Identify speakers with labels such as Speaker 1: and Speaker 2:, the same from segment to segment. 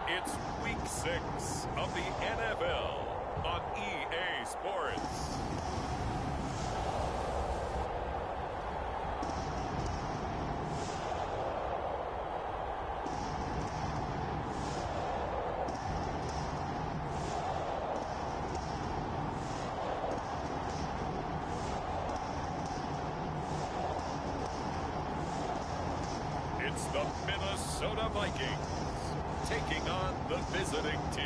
Speaker 1: It's Week 6 of the NFL on EA Sports. It's the Minnesota Vikings taking on the visiting team.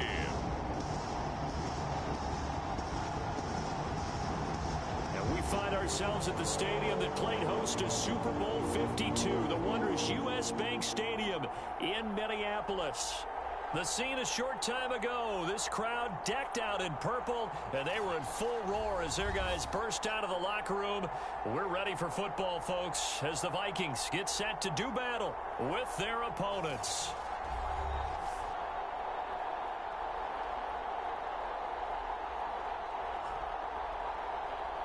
Speaker 2: And we find ourselves at the stadium that played host to Super Bowl 52, the wondrous U.S. Bank Stadium in Minneapolis. The scene a short time ago, this crowd decked out in purple, and they were in full roar as their guys burst out of the locker room. We're ready for football, folks, as the Vikings get set to do battle with their opponents.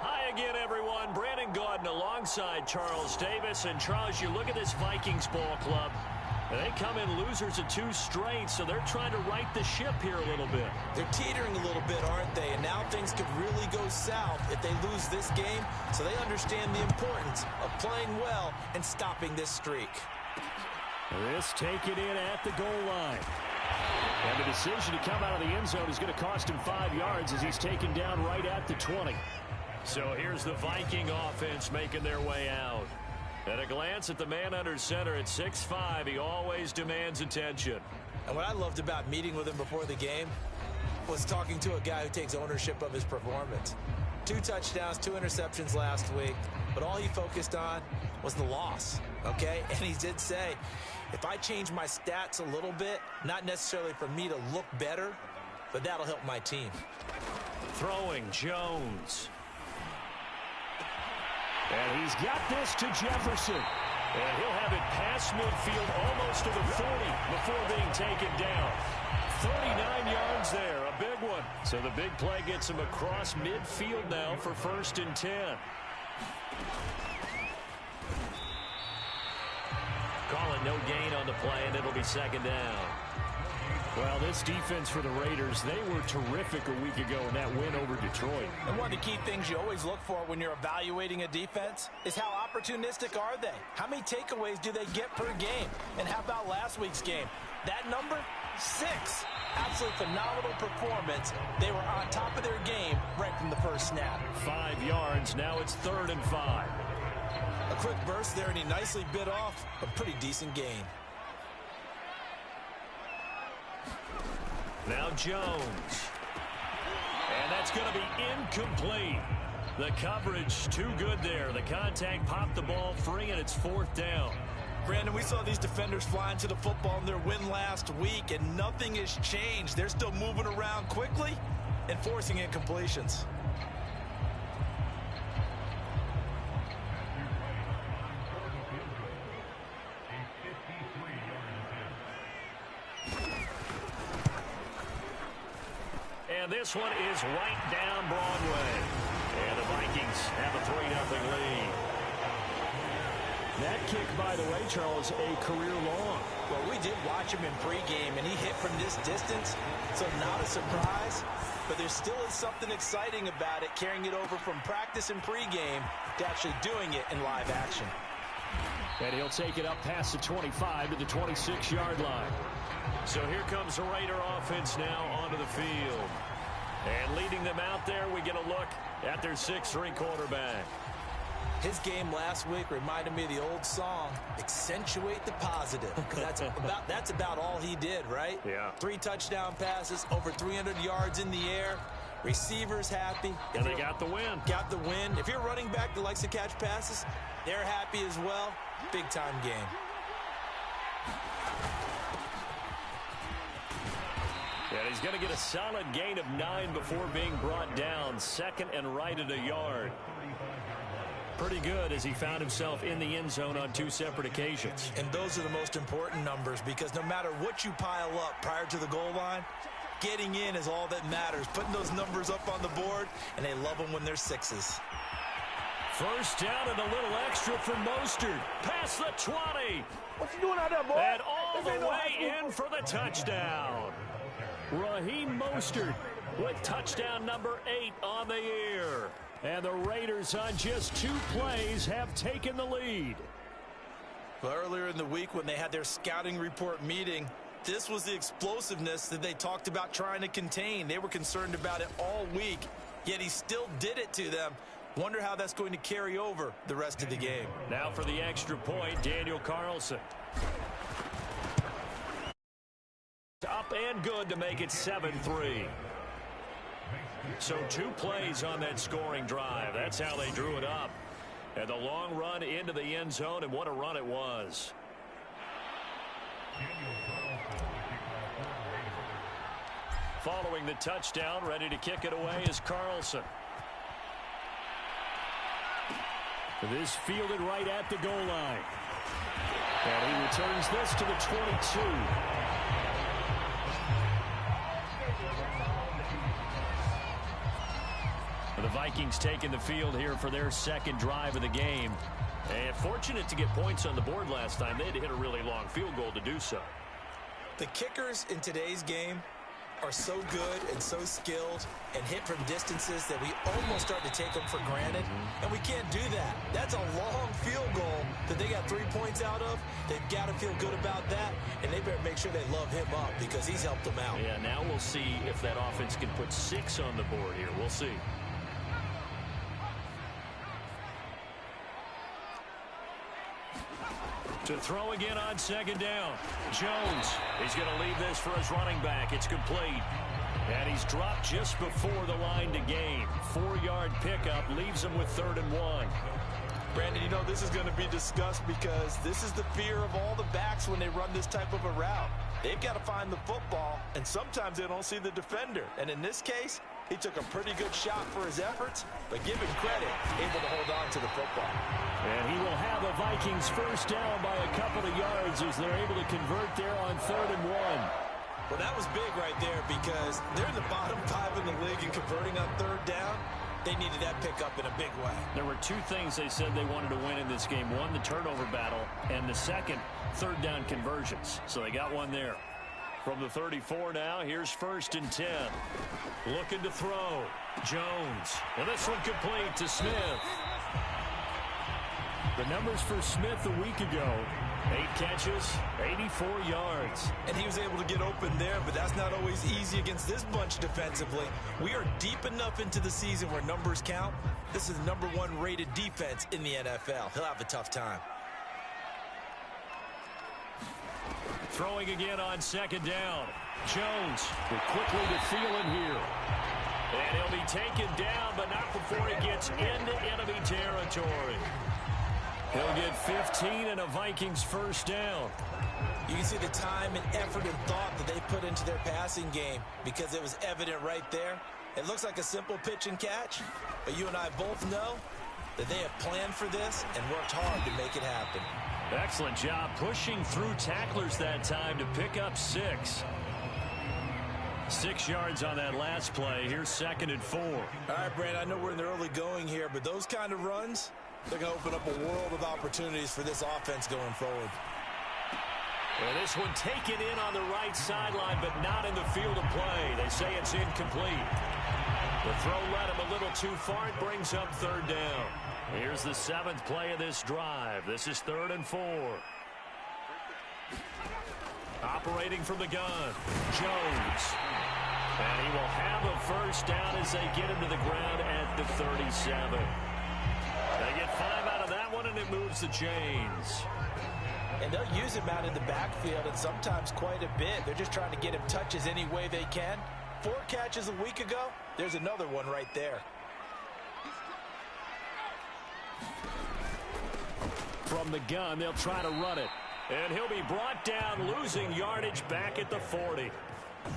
Speaker 2: Hi again, everyone. Brandon Gaudin alongside Charles Davis. And Charles, you look at this Vikings ball club. They come in losers of 2 straight, so they're trying to right the ship here a little bit.
Speaker 3: They're teetering a little bit, aren't they? And now things could really go south if they lose this game, so they understand the importance of playing well and stopping this streak.
Speaker 2: This taken in at the goal line. And the decision to come out of the end zone is going to cost him 5 yards as he's taken down right at the 20. So here's the Viking offense making their way out. At a glance at the man under center at 6'5", he always demands attention.
Speaker 3: And what I loved about meeting with him before the game was talking to a guy who takes ownership of his performance. 2 touchdowns, 2 interceptions last week, but all he focused on was the loss, okay? And he did say, if I change my stats a little bit, not necessarily for me to look better, but that'll help my team.
Speaker 2: Throwing Jones. And he's got this to Jefferson. And he'll have it past midfield almost to the 40 before being taken down. 39 yards there, a big one. So the big play gets him across midfield now for 1st and 10. Call it no gain on the play, and it'll be 2nd down. Well, this defense for the Raiders, they were terrific a week ago in that win over Detroit.
Speaker 3: And one of the key things you always look for when you're evaluating a defense is how opportunistic are they? How many takeaways do they get per game? And how about last week's game? That number, 6. Absolutely phenomenal performance. They were on top of their game right from the first snap.
Speaker 2: 5 yards. Now it's 3rd and 5.
Speaker 3: A quick burst there, and he nicely bit off a pretty decent gain.
Speaker 2: Now Jones. And that's going to be incomplete. The coverage too good there. The contact popped the ball free, and it's 4th down.
Speaker 3: Brandon, we saw these defenders flying to the football in their win last week, and nothing has changed. They're still moving around quickly and forcing incompletions.
Speaker 2: And this one is right down Broadway. And the Vikings have a 3-0 lead. That kick, by the way, Charles, a career long.
Speaker 3: Well, we did watch him in pregame, and he hit from this distance, so not a surprise. But there still is something exciting about it, carrying it over from practice and pregame to actually doing it in live action.
Speaker 2: And he'll take it up past the 25 to the 26-yard line. So here comes the Raider offense now onto the field. And leading them out there, we get a look at their 6'3" quarterback.
Speaker 3: His game last week reminded me of the old song, Accentuate the Positive. That's about all he did, right?
Speaker 2: Yeah.
Speaker 3: 3 touchdown passes, over 300 yards in the air. Receivers happy.
Speaker 2: And they got the win.
Speaker 3: Got the win. If you're running back that likes to catch passes, they're happy as well. Big-time game.
Speaker 2: And he's going to get a solid gain of 9 before being brought down. 2nd and right at a yard. Pretty good as he found himself in the end zone on 2 separate occasions.
Speaker 3: And those are the most important numbers, because no matter what you pile up prior to the goal line, getting in is all that matters. Putting those numbers up on the board, and they love them when they're 6s.
Speaker 2: 1st down and a little extra for Mostert. Past the 20.
Speaker 4: What you doing out there, boy?
Speaker 2: And all all the way in for the touchdown. Raheem Mostert with touchdown number 8 on the year. And the Raiders on just 2 plays have taken the lead.
Speaker 3: Well, earlier in the week when they had their scouting report meeting, this was the explosiveness that they talked about trying to contain. They were concerned about it all week, yet he still did it to them. Wonder how that's going to carry over the rest of the game.
Speaker 2: Now for the extra point, Daniel Carlson. Up and good to make it 7-3. So 2 plays on that scoring drive. That's how they drew it up. And the long run into the end zone, and what a run it was. Following the touchdown, ready to kick it away is Carlson. This fielded right at the goal line. And he returns this to the 22. The Vikings taking the field here for their second drive of the game. And fortunate to get points on the board last time. They had to hit a really long field goal to do so.
Speaker 3: The kickers in today's game are so good and so skilled and hit from distances that we almost start to take them for granted. And we can't do that. That's a long field goal that they got 3 points out of. They've got to feel good about that, and they better make sure they love him up because he's helped them out.
Speaker 2: Yeah, now we'll see if that offense can put 6 on the board here. We'll see. To throw again on second down. Jones, he's going to leave this for his running back. It's complete. And he's dropped just before the line to gain. 4-yard pickup leaves him with 3rd and 1.
Speaker 3: Brandon, you know this is going to be discussed because this is the fear of all the backs when they run this type of a route. They've got to find the football, and sometimes they don't see the defender. And in this case, he took a pretty good shot for his efforts, but give him credit, able to hold on to the football.
Speaker 2: And he will have the Vikings first down by a couple of yards as they're able to convert there on 3rd and 1.
Speaker 3: Well, that was big right there because they're in the bottom 5 in the league and converting on 3rd down. They needed that pickup in a big way.
Speaker 2: There were 2 things they said they wanted to win in this game. One, the turnover battle, and the second, 3rd down conversions. So they got one there. From the 34 now, here's 1st and 10. Looking to throw. Jones. And this one complete to Smith. The numbers for Smith a week ago. 8 catches, 84 yards.
Speaker 3: And he was able to get open there, but that's not always easy against this bunch defensively. We are deep enough into the season where numbers count. This is the #1 rated defense in the NFL. He'll have a tough time.
Speaker 2: Throwing again on second down. Jones will quickly to Thielen here. And he'll be taken down, but not before he gets into enemy territory. He'll get 15 and a Vikings first down.
Speaker 3: You can see the time and effort and thought that they put into their passing game because it was evident right there. It looks like a simple pitch and catch, but you and I both know that they have planned for this and worked hard to make it happen.
Speaker 2: Excellent job pushing through tacklers that time to pick up 6. 6 yards on that last play. Here's 2nd and 4.
Speaker 3: All right, Brand, I know we're in the early going here, but those kind of runs, they're going to open up a world of opportunities for this offense going forward.
Speaker 2: Well, this one taken in on the right sideline, but not in the field of play. They say it's incomplete. The throw led him a little too far. It brings up 3rd down. Here's the 7th play of this drive. This is 3rd and 4. Operating from the gun, Jones. And he will have a first down as they get him to the ground at the 37. They get 5 out of that one, and it moves the chains.
Speaker 3: And they'll use him out in the backfield, and sometimes quite a bit. They're just trying to get him touches any way they can. 4 catches a week ago. There's another one right there.
Speaker 2: From the gun, they'll try to run it. And he'll be brought down, losing yardage back at the 40.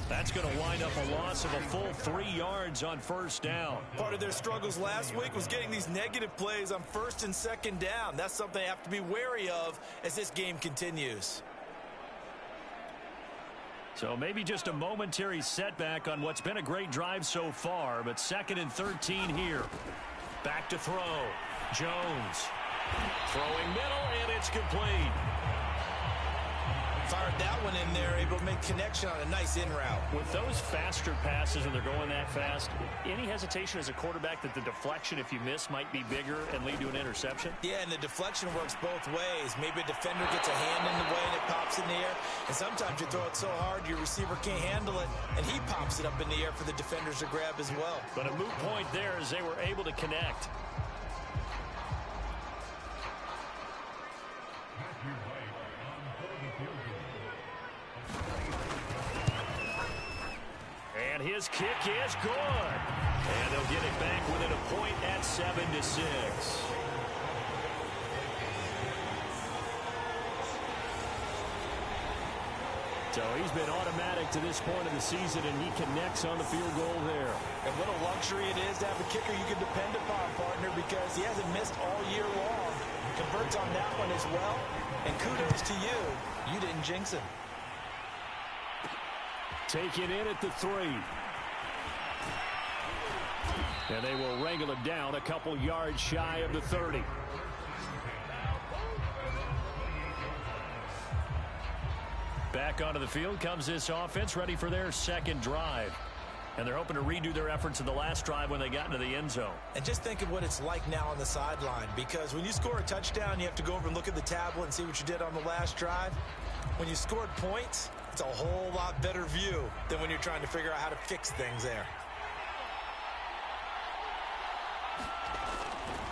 Speaker 2: That's going to wind up a loss of a full 3 yards on first down.
Speaker 3: Part of their struggles last week was getting these negative plays on 1st and 2nd down. That's something they have to be wary of as this game continues.
Speaker 2: So maybe just a momentary setback on what's been a great drive so far, but 2nd and 13 here. Back to throw. Jones throwing middle, and it's complete.
Speaker 3: Fired that one in there, able to make connection on a nice in route.
Speaker 2: With those faster passes and they're going that fast, any hesitation as a quarterback that the deflection, if you miss, might be bigger and lead to an interception?
Speaker 3: Yeah, and the deflection works both ways. Maybe a defender gets a hand in the way and it pops in the air. And sometimes you throw it so hard your receiver can't handle it, and he pops it up in the air for the defenders to grab as well.
Speaker 2: But a moot point there as they were able to connect. And his kick is good. And they'll get it back within a point at 7-6. So he's been automatic to this point of the season, and he connects on the field goal there.
Speaker 3: And what a luxury it is to have a kicker you can depend upon, partner, because he hasn't missed all year long. Converts on that one as well. And kudos to you. You didn't jinx him.
Speaker 2: Take it in at the 3. And they will wrangle it down a couple yards shy of the 30. Back onto the field comes this offense, ready for their second drive. And they're hoping to redo their efforts in the last drive when they got into the end zone.
Speaker 3: And just think of what it's like now on the sideline, because when you score a touchdown, you have to go over and look at the tablet and see what you did on the last drive. When you scored points, it's a whole lot better view than when you're trying to figure out how to fix things there.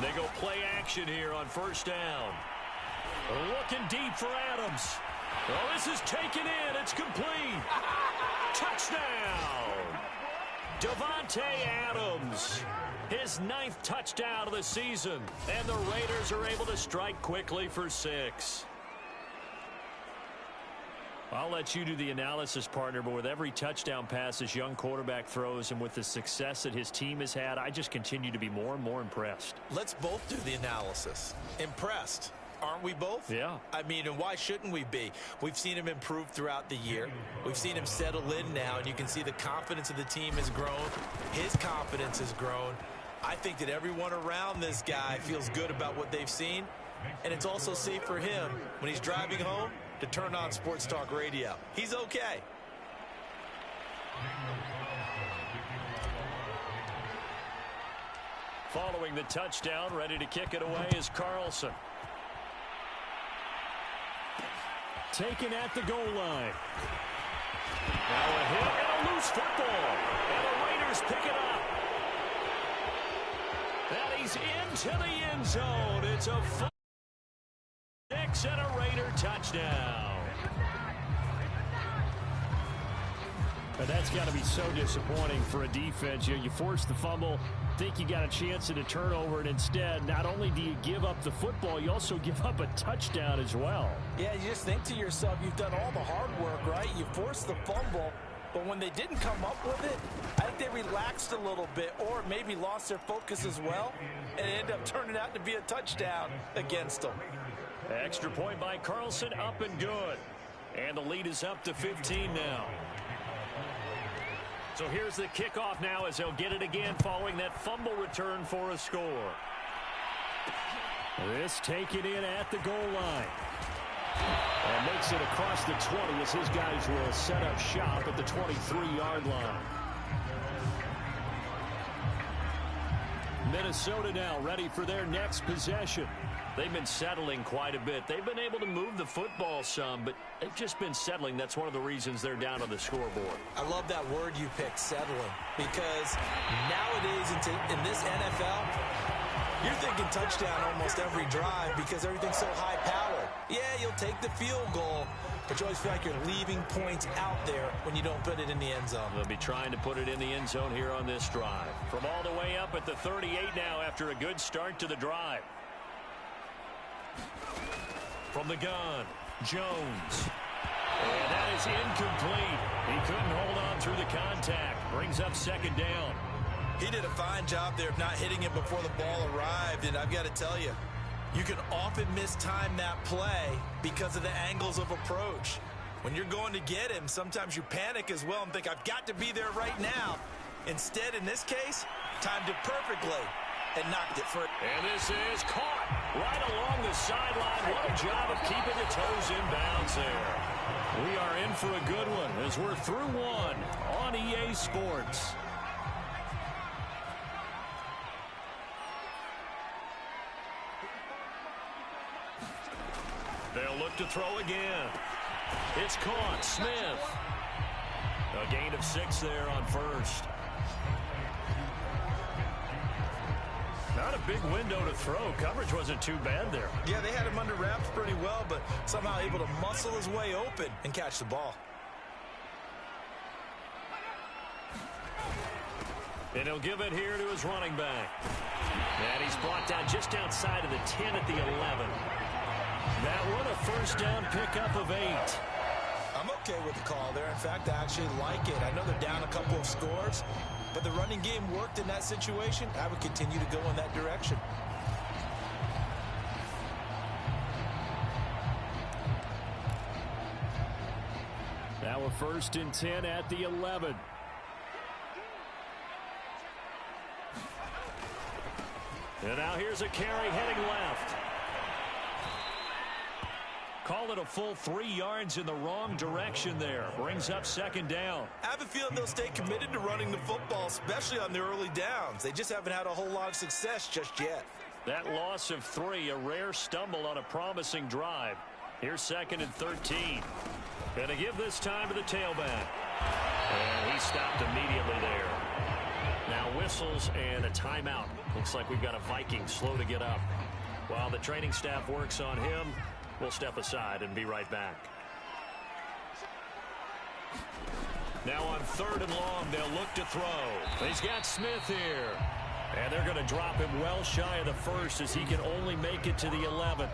Speaker 2: They go play action here on first down. Looking deep for Adams. Oh, this is taken in. It's complete. Touchdown. Davante Adams. His 9th touchdown of the season. And the Raiders are able to strike quickly for 6. I'll let you do the analysis, partner, but with every touchdown pass this young quarterback throws and with the success that his team has had, I just continue to be more and more impressed.
Speaker 3: Let's both do the analysis. Impressed. Aren't we both?
Speaker 2: Yeah.
Speaker 3: I mean, and why shouldn't we be? We've seen him improve throughout the year. We've seen him settle in now, and you can see the confidence of the team has grown. His confidence has grown. I think that everyone around this guy feels good about what they've seen, and it's also safe for him when he's driving home to turn on Sports Talk Radio. He's okay.
Speaker 2: Following the touchdown, ready to kick it away is Carlson. Taken at the goal line. Now a hit and a loose football. And the Raiders pick it up. And he's into the end zone. It's a 4-6 and a Raider touchdown. But that's got to be so disappointing for a defense. You force the fumble, think you got a chance at a turnover, and instead, not only do you give up the football, you also give up a touchdown as well.
Speaker 4: Yeah, you just think to yourself, you've done all the hard work, right? You forced the fumble, but when they didn't come up with it, I think they relaxed a little bit or maybe lost their focus as well, and it ended up turning out to be a touchdown against them.
Speaker 2: Extra point by Carlson, up and good. And the lead is up to 15 now. So here's the kickoff now as they'll get it again following that fumble return for a score. This taken in at the goal line. And makes it across the 20 as his guys will set up shop at the 23-yard line. Minnesota now ready for their next possession. They've been settling quite a bit. They've been able to move the football some, but they've just been settling. That's one of the reasons they're down on the scoreboard.
Speaker 3: I love that word you picked, settling, because nowadays in this NFL, you're thinking touchdown almost every drive because everything's so high-powered. Yeah, you'll take the field goal, but you always feel like you're leaving points out there when you don't put it in the end zone.
Speaker 2: They'll be trying to put it in the end zone here on this drive. From all the way up at the 38 now after a good start to the drive. From the gun, Jones. And that is incomplete. He couldn't hold on through the contact. Brings up second down.
Speaker 3: He did a fine job there of not hitting him before the ball arrived, and I've got to tell you, you can often mistime that play because of the angles of approach. When you're going to get him, sometimes you panic as well and think, I've got to be there right now. Instead, in this case, timed it perfectly and knocked it for it.
Speaker 2: And this is caught right along the sideline. What a job of keeping the toes in bounds there. We are in for a good one as we're through one on EA Sports. They'll look to throw again. It's caught. Smith. A gain of 6 there on first. Not a big window to throw. Coverage wasn't too bad there.
Speaker 3: Yeah, they had him under wraps pretty well, but somehow able to muscle his way open and catch the ball.
Speaker 2: And he'll give it here to his running back. And he's brought down just outside of the 10 at the 11. That one a first down pickup of 8.
Speaker 3: I'm okay with the call there. In fact, I actually like it. I know they're down a couple of scores, but the running game worked in that situation. I would continue to go in that direction.
Speaker 2: Now a first and 10 at the 11. And now here's a carry heading left. Call it a full 3 yards in the wrong direction there. Brings up second down.
Speaker 3: I have a feeling they'll stay committed to running the football, especially on the early downs. They just haven't had a whole lot of success just yet.
Speaker 2: That loss of 3, a rare stumble on a promising drive. Here's second and 13. Going to give this time to the tailback. And he stopped immediately there. Now whistles and a timeout. Looks like we've got a Viking slow to get up. While the training staff works on him, we'll step aside and be right back. Now on 3rd and long, they'll look to throw. He's got Smith here. And they're going to drop him well shy of the first as he can only make it to the 11.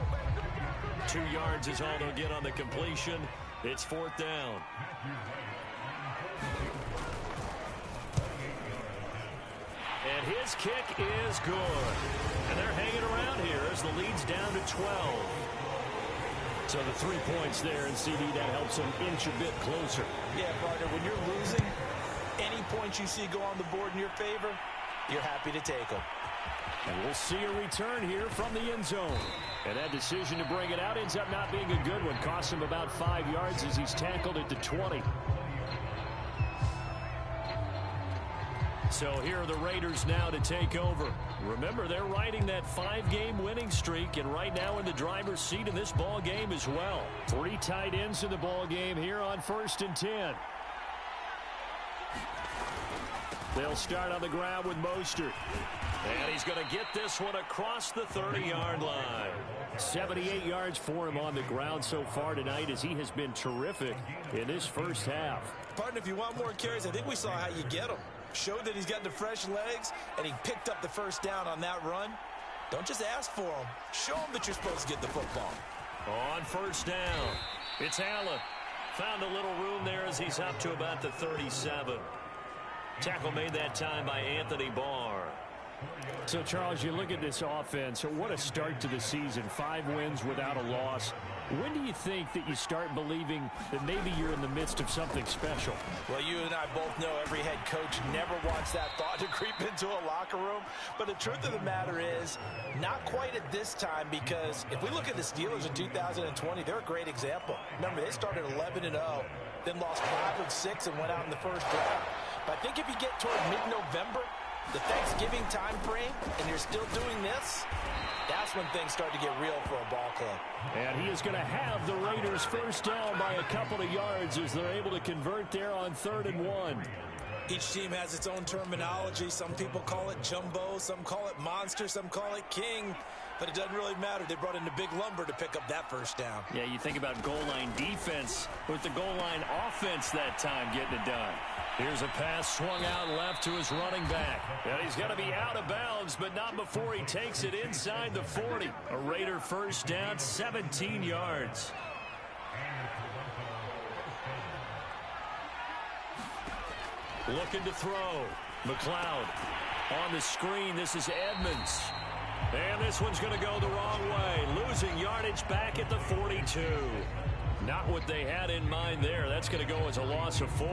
Speaker 2: 2 yards is all they'll get on the completion. It's 4th down. And his kick is good. And they're hanging around here as the lead's down to 12. So the 3 points there, and CD, that helps them inch a bit closer.
Speaker 4: Yeah, partner, when you're losing, any points you see go on the board in your favor, you're happy to take them.
Speaker 2: And we'll see a return here from the end zone. And that decision to bring it out ends up not being a good one. Costs him about 5 yards as he's tackled at the 20. So here are the Raiders now to take over. Remember, they're riding that 5-game winning streak, and right now in the driver's seat in this ball game as well. 3 tight ends in the ball game here on 1st and 10. They'll start on the ground with Mostert. And he's going to get this one across the 30-yard line. 78 yards for him on the ground so far tonight as he has been terrific in this first half.
Speaker 3: Partner, if you want more carries, I think we saw how you get them. Showed that he's got the fresh legs, and he picked up the first down on that run. Don't just ask for him. Show him that you're supposed to get the football.
Speaker 2: On 1st down, it's Allen. Found a little room there as he's up to about the 37. Tackle made that time by Anthony Barr. So, Charles, you look at this offense. What a start to the season. 5 wins without a loss. When do you think that you start believing that maybe you're in the midst of something special?
Speaker 4: Well, you and I both know every head coach never wants that thought to creep into a locker room. But the truth of the matter is, not quite at this time, because if we look at the Steelers in 2020, they're a great example. Remember, they started 11-0, then lost 5 of 6 and went out in the first round. But I think if you get toward mid-November, the Thanksgiving time frame, and you're still doing this, that's when things start to get real for a ball club.
Speaker 2: And he is going to have the Raiders first down by a couple of yards as they're able to convert there on 3rd and 1.
Speaker 3: Each team has its own terminology. Some people call it jumbo, some call it monster, some call it king. But it doesn't really matter. They brought in the big lumber to pick up that first down.
Speaker 2: Yeah, you think about goal line defense with the goal line offense that time getting it done. Here's a pass swung out left to his running back. And he's going to be out of bounds, but not before he takes it inside the 40. A Raider first down, 17 yards. Looking to throw. McLeod on the screen. This is Edmonds. And this one's going to go the wrong way. Losing yardage back at the 42. Not what they had in mind there. That's going to go as a loss of 4.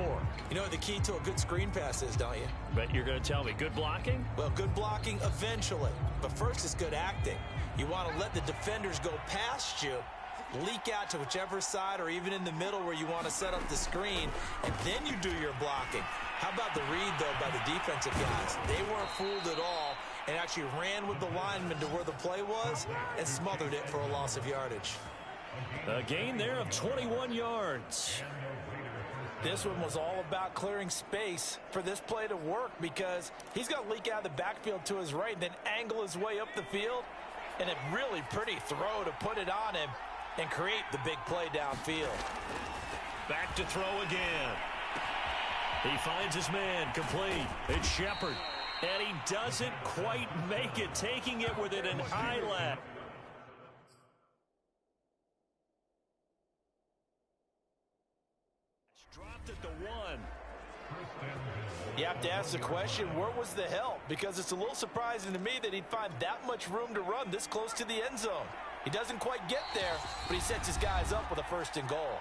Speaker 3: You know what the key to a good screen pass is, don't you?
Speaker 2: Bet you're going to tell me. Good blocking?
Speaker 3: Well, good blocking eventually. But first is good acting. You want to let the defenders go past you leak out to whichever side or even in the middle where you want to set up the screen, and then you do your blocking. How about the read, though, by the defensive guys? They weren't fooled at all and actually ran with the lineman to where the play was and smothered it for a loss of yardage.
Speaker 2: A gain there of 21 yards.
Speaker 4: This one was all about clearing space for this play to work because he's going to leak out of the backfield to his right and then angle his way up the field. And a really pretty throw to put it on him and create the big play downfield.
Speaker 2: Back to throw again. He finds his man complete. It's Shepard. And he doesn't quite make it, taking it with it in high left. Dropped at the 1.
Speaker 4: You have to ask the question, where was the help? Because it's a little surprising to me that he'd find that much room to run this close to the end zone. He doesn't quite get there, but he sets his guys up with a 1st and goal.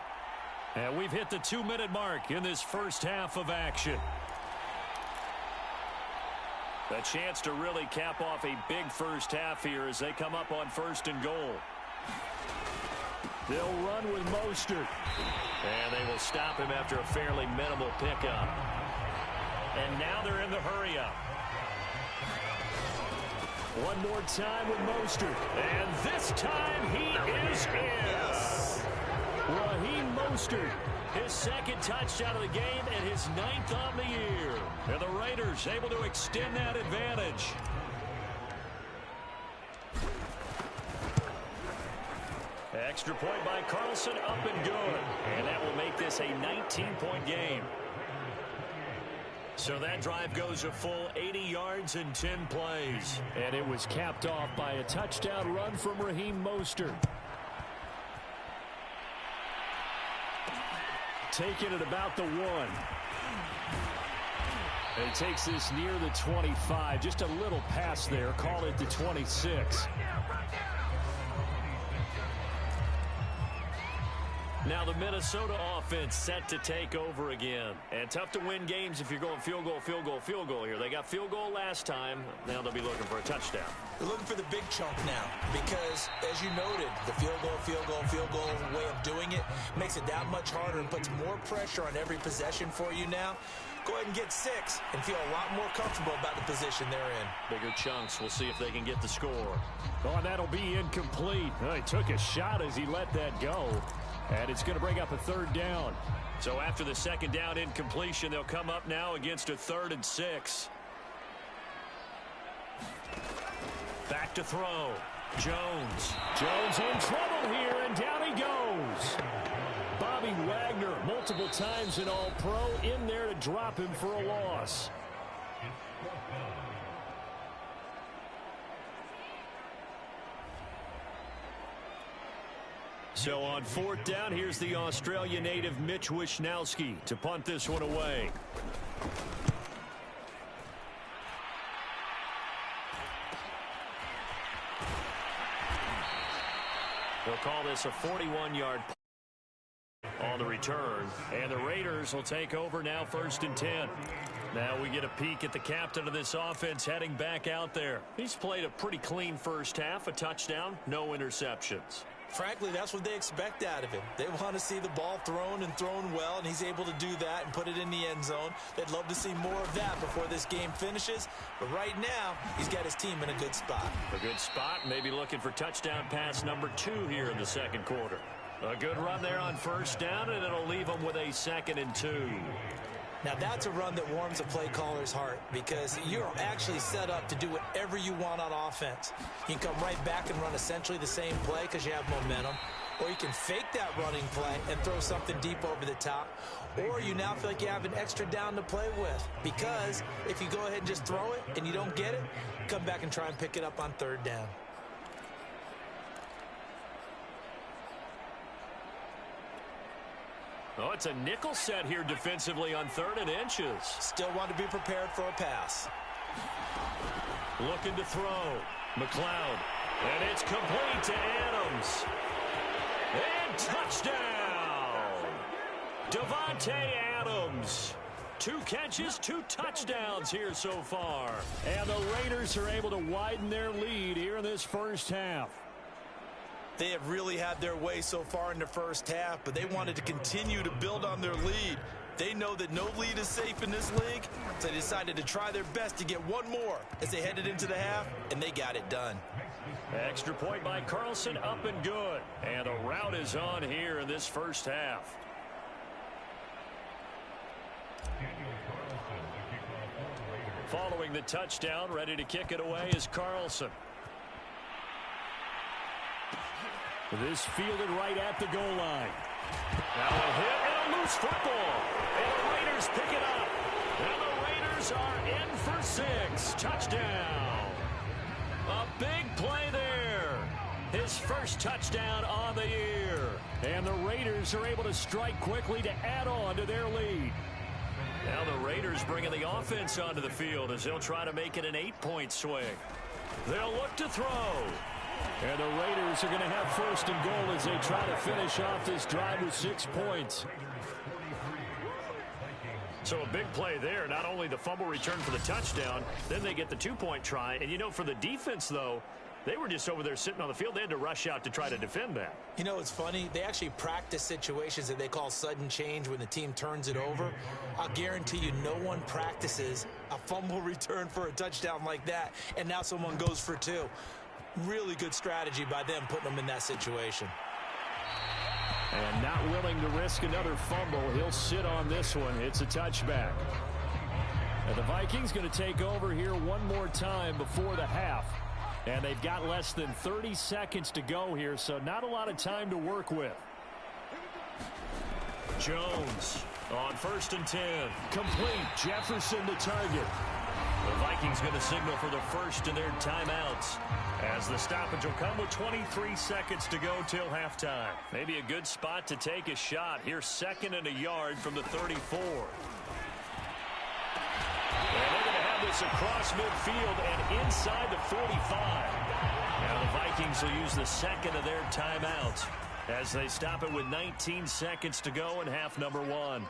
Speaker 2: And we've hit the 2-minute mark in this first half of action. A chance to really cap off a big first half here as they come up on 1st and goal. They'll run with Mostert. And they will stop him after a fairly minimal pickup. And now they're in the hurry-up. One more time with Mostert. And this time he is in. Yes. Raheem Mostert, his 2nd touchdown of the game and his 9th on the year. And the Raiders able to extend that advantage. Extra point by Carlson, up and good. And that will make this a 19-point game. So that drive goes a full 80 yards in 10 plays. And it was capped off by a touchdown run from Raheem Mostert. Taking it about the 1. And he takes this near the 25. Just a little pass there. Call it the 26. Now the Minnesota offense set to take over again. And tough to win games if you're going field goal, field goal, field goal here. They got field goal last time. Now they'll be looking for a touchdown.
Speaker 3: They're looking for the big chunk now because, as you noted, the field goal way of doing it makes it that much harder and puts more pressure on every possession for you now. Go ahead and get 6 and feel a lot more comfortable about the position they're in.
Speaker 2: Bigger chunks. We'll see if they can get the score. Oh, and that'll be incomplete. Oh, he took a shot as he let that go. And it's going to bring up a 3rd down. So after the 2nd down incompletion, they'll come up now against a 3rd and 6. Back to throw. Jones. Jones in trouble here, and down he goes. Bobby Wagner, multiple times an All-Pro, in there to drop him for a loss. So on 4th down, here's the Australia native Mitch Wishnowsky to punt this one away. They'll call this a 41-yard on the return. And the Raiders will take over now 1st and 10. Now we get a peek at the captain of this offense heading back out there. He's played a pretty clean first half, a touchdown, no interceptions.
Speaker 3: Frankly, that's what they expect out of him. They want to see the ball thrown and thrown well, and he's able to do that and put it in the end zone. They'd love to see more of that before this game finishes. But right now, he's got his team in a good spot.
Speaker 2: A good spot, maybe looking for touchdown pass number 2 here in the 2nd quarter. A good run there on 1st down, and it'll leave them with a 2nd and 2.
Speaker 3: Now, that's a run that warms a play caller's heart because you're actually set up to do whatever you want on offense. You can come right back and run essentially the same play because you have momentum, or you can fake that running play and throw something deep over the top, or you now feel like you have an extra down to play with because if you go ahead and just throw it and you don't get it, come back and try and pick it up on 3rd down.
Speaker 2: Oh, it's a nickel set here defensively on 3rd and inches.
Speaker 3: Still want to be prepared for a pass.
Speaker 2: Looking to throw. McLeod. And it's complete to Adams. And touchdown! Davante Adams. 2 catches, 2 touchdowns here so far. And the Raiders are able to widen their lead here in this first half.
Speaker 4: They have really had their way so far in the first half, but they wanted to continue to build on their lead. They know that no lead is safe in this league, so they decided to try their best to get one more as they headed into the half, and they got it done.
Speaker 2: Extra point by Carlson, up and good. And a rout is on here in this first half. Following the touchdown, ready to kick it away is Carlson. This fielded right at the goal line. Now a hit and a loose football. And the Raiders pick it up. And the Raiders are in for 6. Touchdown. A big play there. His first touchdown on the year. And the Raiders are able to strike quickly to add on to their lead. Now the Raiders bringing the offense onto the field as they'll try to make it an 8-point swing. They'll look to throw. And the Raiders are going to have first and goal as they try to finish off this drive with 6 points. So a big play there. Not only the fumble return for the touchdown, then they get the 2-point try. And, you know, for the defense, though, they were just over there sitting on the field. They had to rush out to try to defend that.
Speaker 3: You know, it's funny. They actually practice situations that they call sudden change when the team turns it over. I'll guarantee you no one practices a fumble return for a touchdown like that, and now someone goes for 2. Really good strategy by them putting them in that situation.
Speaker 2: And not willing to risk another fumble. He'll sit on this one. It's a touchback. And the Vikings going to take over here one more time before the half. And they've got less than 30 seconds to go here, so not a lot of time to work with. Jones on 1st and 10. Complete. Jefferson the target. The Vikings going to signal for the first in their timeouts as the stoppage will come with 23 seconds to go till halftime. Maybe a good spot to take a shot. Here's 2nd and a yard from the 34. And they're going to have this across midfield and inside the 45. Now the Vikings will use the 2nd of their timeouts as they stop it with 19 seconds to go in half number 1.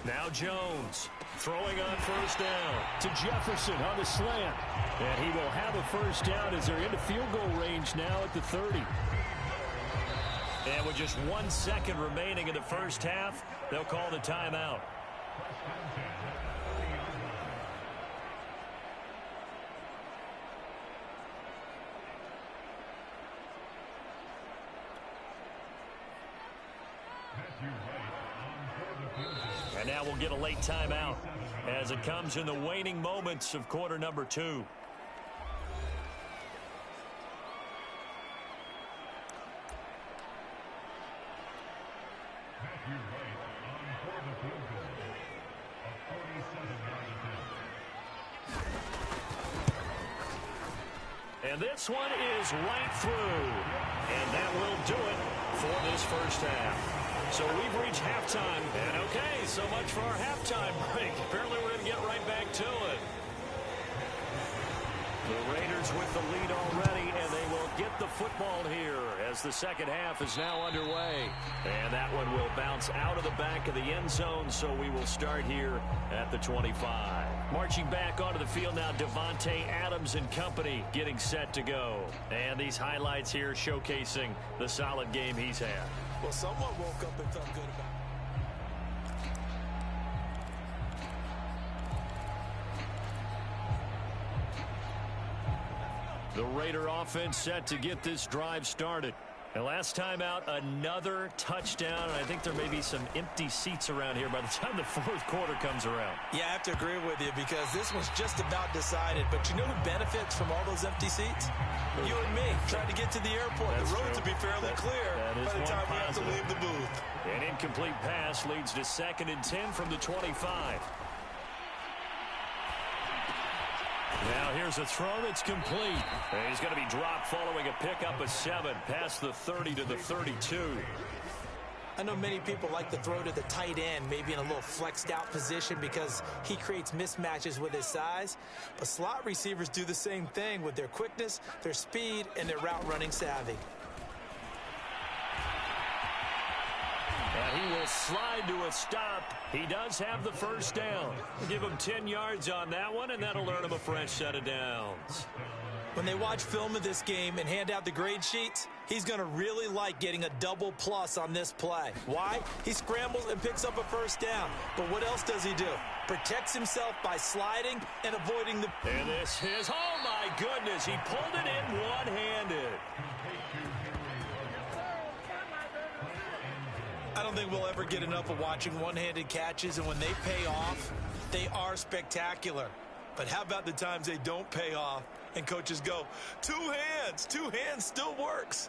Speaker 2: Now Jones throwing on 1st down to Jefferson on the slant. And he will have a 1st down as they're into field goal range now at the 30. And with just 1 second remaining in the first half, they'll call the timeout. And now we'll get a late timeout as it comes in the waning moments of quarter number 2. And this one is right through. And that will do it for this first half. So we've reached halftime. And okay, so much for our halftime break. Apparently we're going to get right back to it. The Raiders with the lead already, and they will get the football here as the second half is now underway. And that one will bounce out of the back of the end zone, so we will start here at the 25. Marching back onto the field now, Davante Adams and company getting set to go. And these highlights here showcasing the solid game he's had.
Speaker 3: Well, someone woke up and felt good about it.
Speaker 2: The Raider offense set to get this drive started. And last time out, another touchdown. I think there may be some empty seats around here by the time the fourth quarter comes around.
Speaker 3: Yeah, I have to agree with you because this was just about decided. But you know who benefits from all those empty seats? You and me trying to get to the airport.
Speaker 2: That's
Speaker 3: the roads
Speaker 2: true.
Speaker 3: will be fairly clear by the time we have to leave the booth.
Speaker 2: An incomplete pass leads to 2nd and 10 from the 25. Now here's a throw that's complete. And he's going to be dropped following a pickup of 7 past the 30 to the 32.
Speaker 3: I know many people like to throw to the tight end, maybe in a little flexed out position because he creates mismatches with his size. But slot receivers do the same thing with their quickness, their speed, and their route running savvy.
Speaker 2: And he will slide to a stop. He does have the first down. We'll give him 10 yards on that one, and that'll earn him a fresh set of downs.
Speaker 3: When they watch film of this game and hand out the grade sheets, he's going to really like getting a double plus on this play. Why? He scrambles and picks up a first down. But what else does he do? Protects himself by sliding and avoiding the...
Speaker 2: And this is, oh my goodness, he pulled it in one-handed.
Speaker 3: I don't think we'll ever get enough of watching one-handed catches, and when they pay off, they are spectacular. But how about the times they don't pay off and coaches go, two hands still works.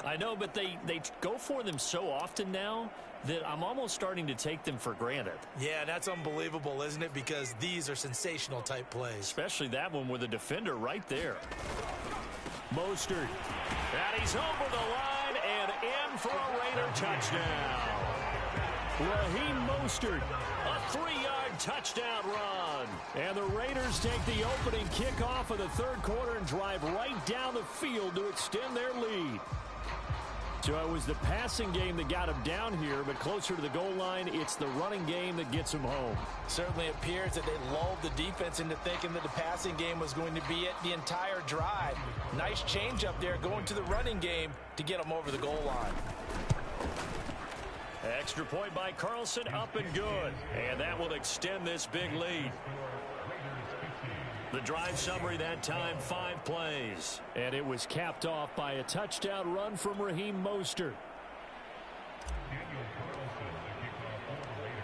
Speaker 2: I know, but they go for them so often now that I'm almost starting to take them for granted.
Speaker 3: Yeah, that's unbelievable, isn't it? Because these are sensational type plays.
Speaker 2: Especially that one with a defender right there. Mostert. And he's over the line and in for a Raider touchdown. Raheem Mostert, a 3-yard touchdown run. And the Raiders take the opening kickoff of the third quarter and drive right down the field to extend their lead. So it was the passing game that got him down here, but closer to the goal line, it's the running game that gets him home.
Speaker 4: Certainly appears that they lulled the defense into thinking that the passing game was going to be it the entire drive. Nice change up there going to the running game to get them over the goal line.
Speaker 2: Extra point by Carlson, up and good. And that will extend this big lead. The drive summary that time, 5 plays. And it was capped off by a touchdown run from Raheem Mostert.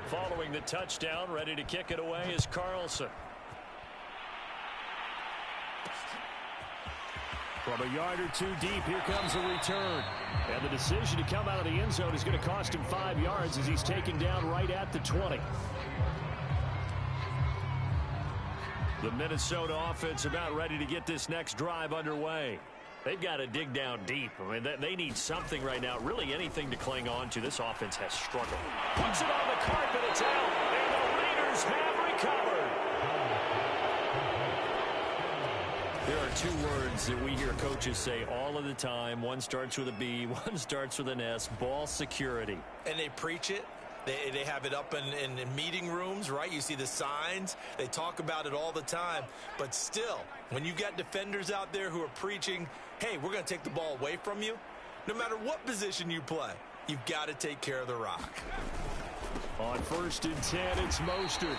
Speaker 2: Following the touchdown, ready to kick it away is Carlson. From a yard or two deep, here comes a return. And the decision to come out of the end zone is going to cost him 5 yards as he's taken down right at the 20. The Minnesota offense about ready to get this next drive underway. They've got to dig down deep. I mean, they need something right now, really anything to cling on to. This offense has struggled. Puts it on the carpet, it's out, and the Raiders have recovered. There are 2 words that we hear coaches say all of the time. One starts with a B, one starts with an S, ball security.
Speaker 3: And they preach it. They have it up in meeting rooms, right? You see the signs. They talk about it all the time. But still, when you got defenders out there who are preaching, hey, we're going to take the ball away from you, no matter what position you play, you've got to take care of the rock.
Speaker 2: On 1st and 10, it's Mostert.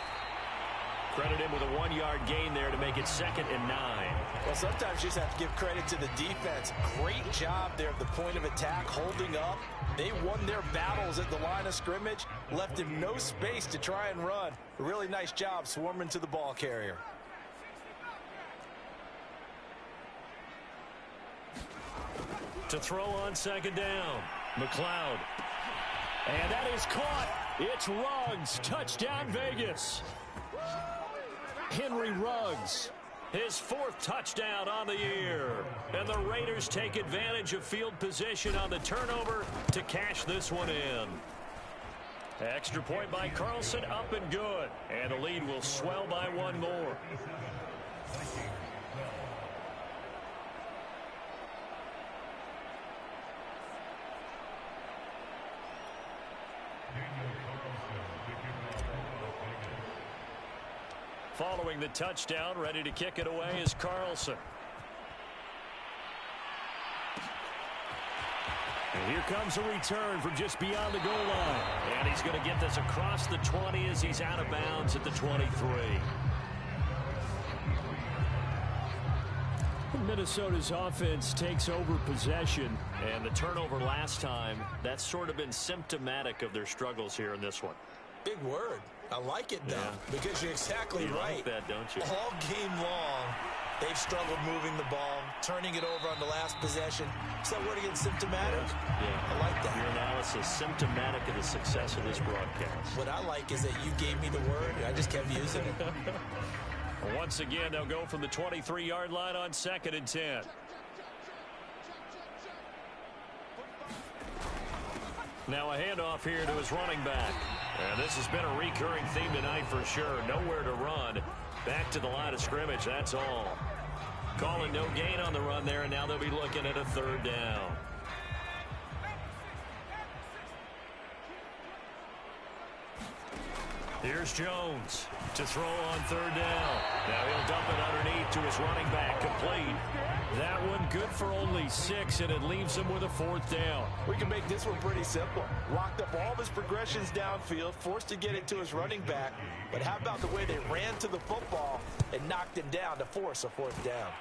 Speaker 2: Credit him with a 1-yard gain there to make it 2nd and 9.
Speaker 4: Well, sometimes you just have to give credit to the defense. Great job there at the point of attack, holding up. They won their battles at the line of scrimmage, left him no space to try and run. A really nice job swarming to the ball carrier.
Speaker 2: To throw on 2nd down, McLeod. And that is caught. It's Ruggs. Touchdown, Vegas. Henry Ruggs, his 4th touchdown on the year. And the Raiders take advantage of field position on the turnover to cash this one in. Extra point by Carlson, up and good. And the lead will swell by 1 more. Following the touchdown, ready to kick it away is Carlson. And here comes a return from just beyond the goal line. And he's going to get this across the 20 as he's out of bounds at the 23. Minnesota's offense takes over possession. And the turnover last time, that's sort of been symptomatic of their struggles here in this one.
Speaker 3: Big word. I like it, though, because you're exactly right.
Speaker 2: You like that, don't you?
Speaker 3: All game long, they've struggled moving the ball, turning it over on the last possession. Is that word again, symptomatic?
Speaker 2: Yeah.
Speaker 3: I like that.
Speaker 2: Your analysis, symptomatic of the success of this broadcast.
Speaker 3: What I like is that you gave me the word, and I just kept using it.
Speaker 2: Once again, they'll go from the 23-yard line on 2nd and 10. Now a handoff here to his running back. And this has been a recurring theme tonight for sure. Nowhere to run. Back to the line of scrimmage, that's all. Calling no gain on the run there, and now they'll be looking at a 3rd down. Here's Jones to throw on third down. Now he'll dump it underneath to his running back. Complete. That one good for only 6, and it leaves him with a 4th down.
Speaker 4: We can make this one pretty simple. Locked up all of his progressions downfield, forced to get it to his running back. But how about the way they ran to the football and knocked him down to force a 4th down?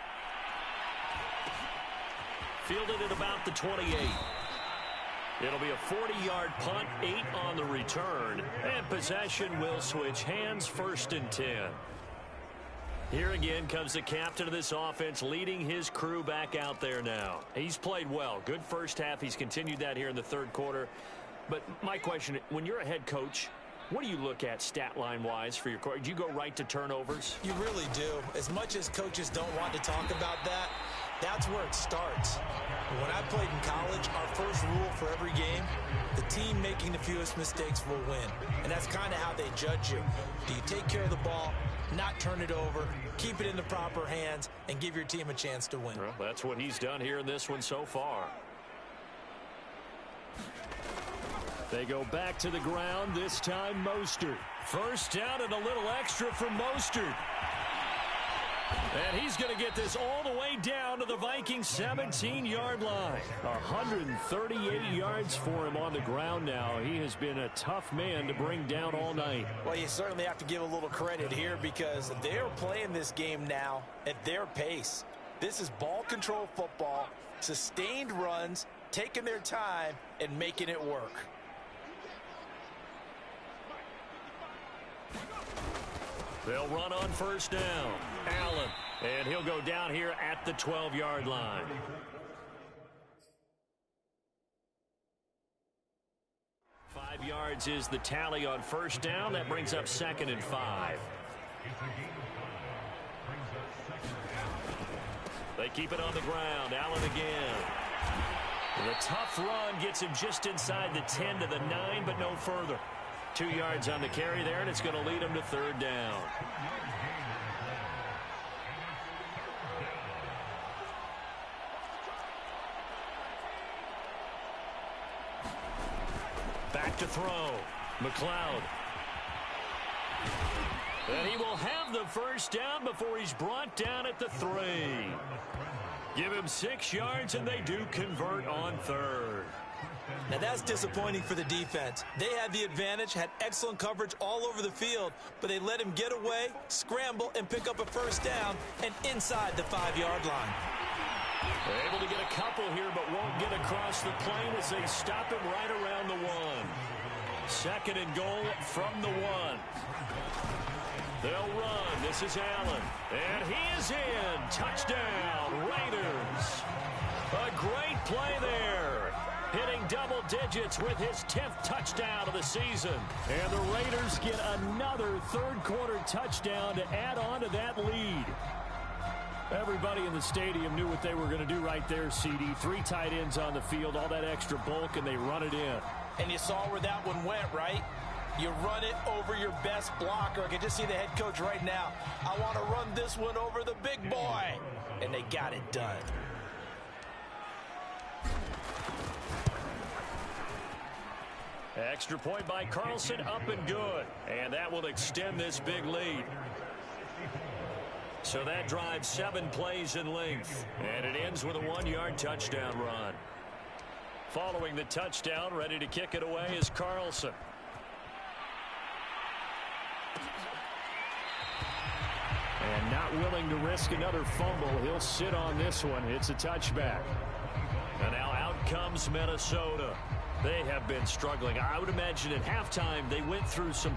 Speaker 2: Fielded at about the 28. It'll be a 40-yard punt, 8 on the return, and possession will switch hands, 1st and 10. Here again comes the captain of this offense, leading his crew back out there now. He's played well. Good first half. He's continued that here in the 3rd quarter. But my question, when you're a head coach, what do you look at stat line-wise for your coach? Do you go right to turnovers?
Speaker 3: You really do. As much as coaches don't want to talk about that, that's where it starts. When I played in college, our first rule for every game, the team making the fewest mistakes will win. And that's kind of how they judge you. Do you take care of the ball, not turn it over, keep it in the proper hands, and give your team a chance to win?
Speaker 2: Well, that's what he's done here in this one so far. They go back to the ground, this time Mostert. 1st down and a little extra for Mostert. And he's going to get this all the way down to the Vikings 17-yard line. 138 yards for him on the ground now. He has been a tough man to bring down all night.
Speaker 4: Well, you certainly have to give a little credit here because they're playing this game now at their pace. This is ball control football, sustained runs, taking their time, and making it work.
Speaker 2: They'll run on 1st down. Allen, and he'll go down here at the 12-yard line. Five yards is the tally on 1st down. That brings up 2nd and 5. They keep it on the ground. Allen again. The tough run gets him just inside the 10 to the 9, but no further. 2 yards on the carry there, and it's going to lead him to 3rd down. Back to throw. McLeod. And he will have the 1st down before he's brought down at the 3. Give him 6 yards, and they do convert on 3rd.
Speaker 3: Now that's disappointing for the defense. They had the advantage, had excellent coverage all over the field, but they let him get away, scramble, and pick up a 1st down and inside the 5-yard line.
Speaker 2: They're able to get a couple here, but won't get across the plane as they stop him right around the 1. 2nd and goal from the 1. They'll run. This is Allen. And he is in. Touchdown, Raiders. A great play there. Hitting double digits with his 10th touchdown of the season. And the Raiders get another 3rd quarter touchdown to add on to that lead. Everybody in the stadium knew what they were going to do right there, CD. 3 tight ends on the field, all that extra bulk, and they run it in.
Speaker 4: And you saw where that one went, right? You run it over your best blocker. I can just see the head coach right now. I want to run this one over the big boy. And they got it done.
Speaker 2: Extra point by Carlson, up and good. And that will extend this big lead. So that drives 7 plays in length. And it ends with a 1-yard touchdown run. Following the touchdown, ready to kick it away is Carlson. And not willing to risk another fumble. He'll sit on this one. It's a touchback. And now out comes Minnesota. They have been struggling. I would imagine at halftime they went through some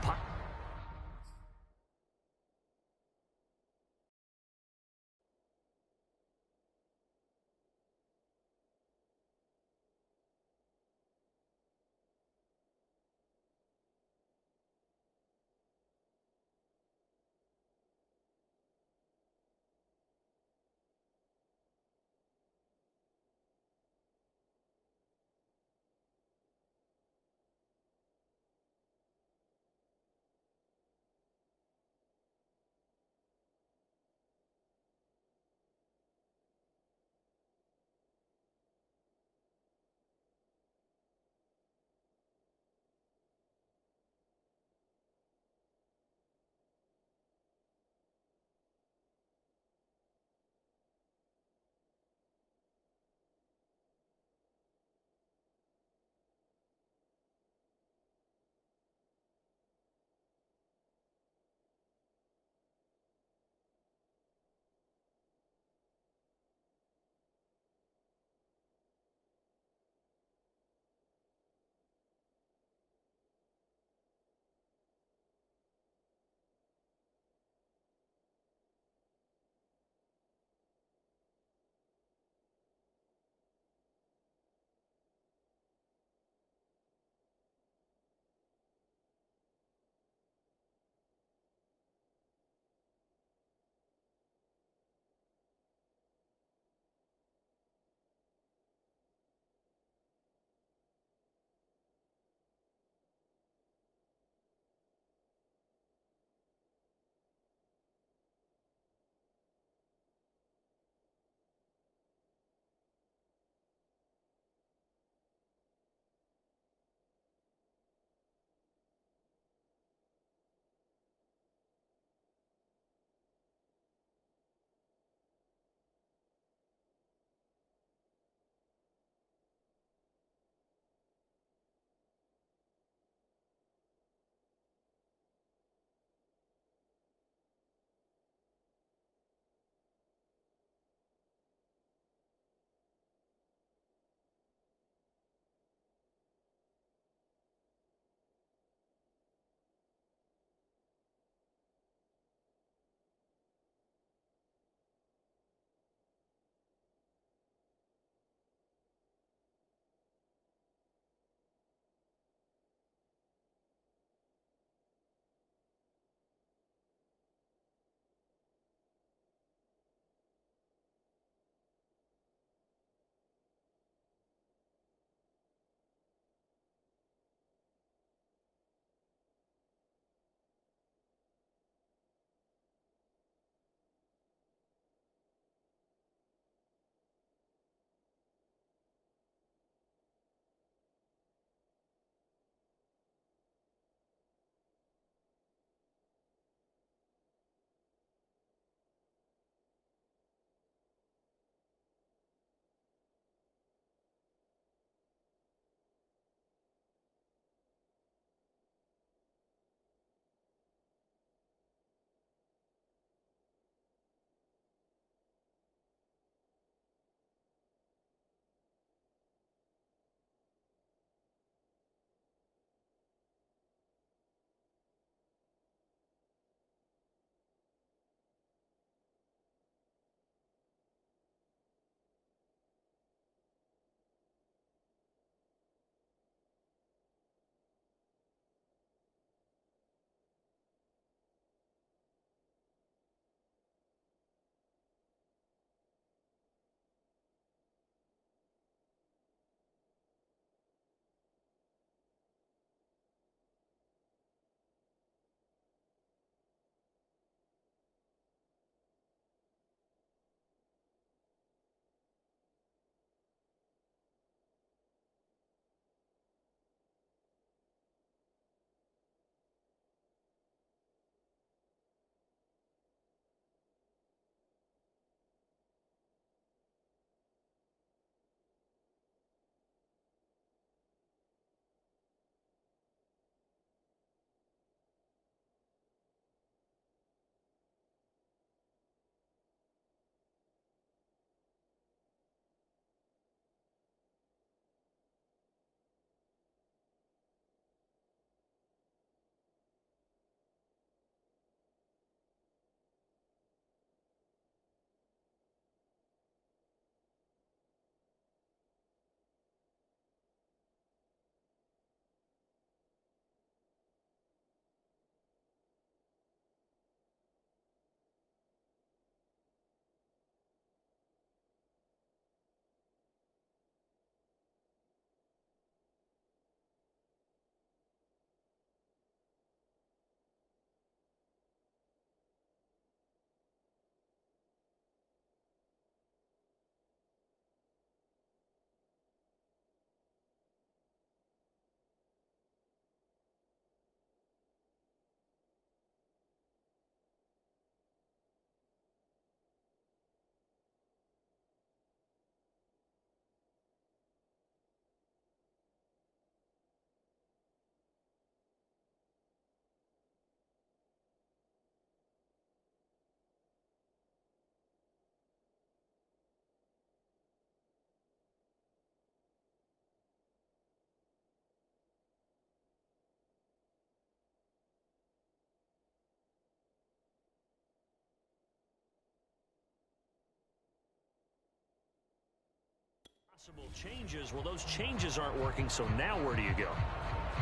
Speaker 2: Possible changes. Well, those changes aren't working, so now where do you go?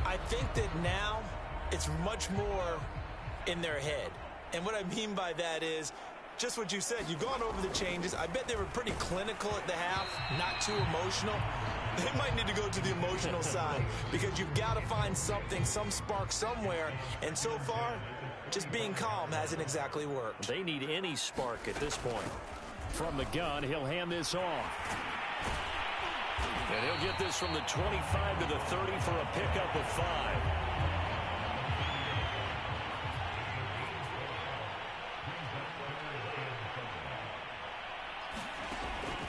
Speaker 3: I think that now it's much more in their head. And what I mean by that is just what you said. You've gone over the changes. I bet they were pretty clinical at the half, not too emotional. They might need to go to the emotional side because you've got to find something, some spark somewhere. And so far, just being calm hasn't exactly worked.
Speaker 2: They need any spark at this point.
Speaker 5: From the gun, he'll hand this off.
Speaker 2: And he'll get this from the 25 to the 30 for a pickup of 5.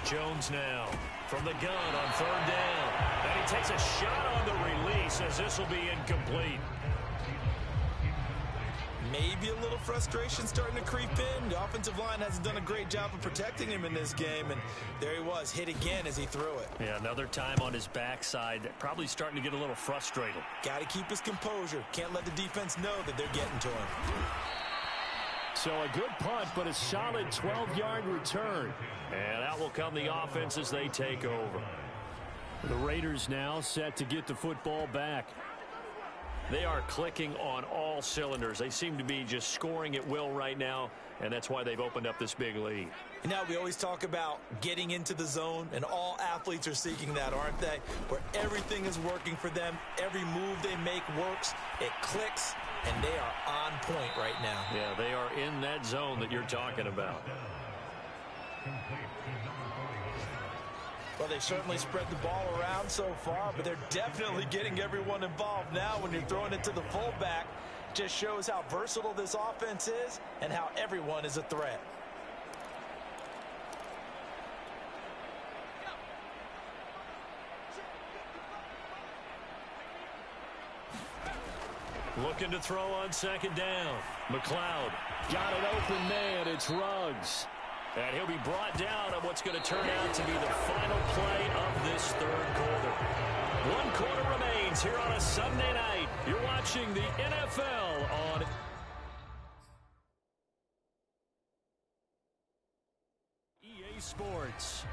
Speaker 2: Jones now from the gun on 3rd down. And he takes a shot on the release as this will be incomplete.
Speaker 3: Maybe a little frustration starting to creep in. The offensive line hasn't done a great job of protecting him in this game, and there he was, hit again as he threw it.
Speaker 2: Yeah, another time on his backside, probably starting to get a little frustrated.
Speaker 3: Got to keep his composure. Can't let the defense know that they're getting to him.
Speaker 5: So a good punt, but a solid 12-yard return.
Speaker 2: And out will come the offense as they take over.
Speaker 5: The Raiders now set to get the football back.
Speaker 2: They are clicking on all cylinders. They seem to be just scoring at will right now, and that's why they've opened up this big lead.
Speaker 3: You know, we always talk about getting into the zone, and all athletes are seeking that, aren't they? Where everything is working for them. Every move they make works. It clicks, and they are on point right now.
Speaker 2: Yeah, they are in that zone that you're talking about.
Speaker 4: Well, they certainly spread the ball around so far, but they're definitely getting everyone involved now when you're throwing it to the fullback. Just shows how versatile this offense is and how everyone is a threat.
Speaker 2: Looking to throw on 2nd down. McLeod
Speaker 5: Got an open man. It's Ruggs.
Speaker 2: And he'll be brought down on what's going to turn out to be the final play of this 3rd quarter. 1 quarter remains here on a Sunday night. You're watching the NFL on
Speaker 5: EA Sports.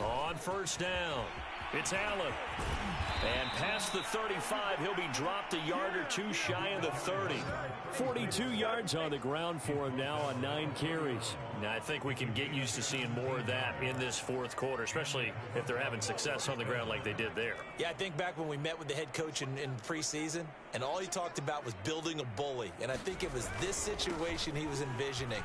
Speaker 2: On 1st down, it's Allen. And past the 35, he'll be dropped a yard or 2 shy of the 30.
Speaker 5: 42 yards on the ground for him now on 9 carries.
Speaker 2: Now, I think we can get used to seeing more of that in this 4th quarter, especially if they're having success on the ground like they did there.
Speaker 3: Yeah, I think back when we met with the head coach in preseason, and all he talked about was building a bully. And I think it was this situation he was envisioning.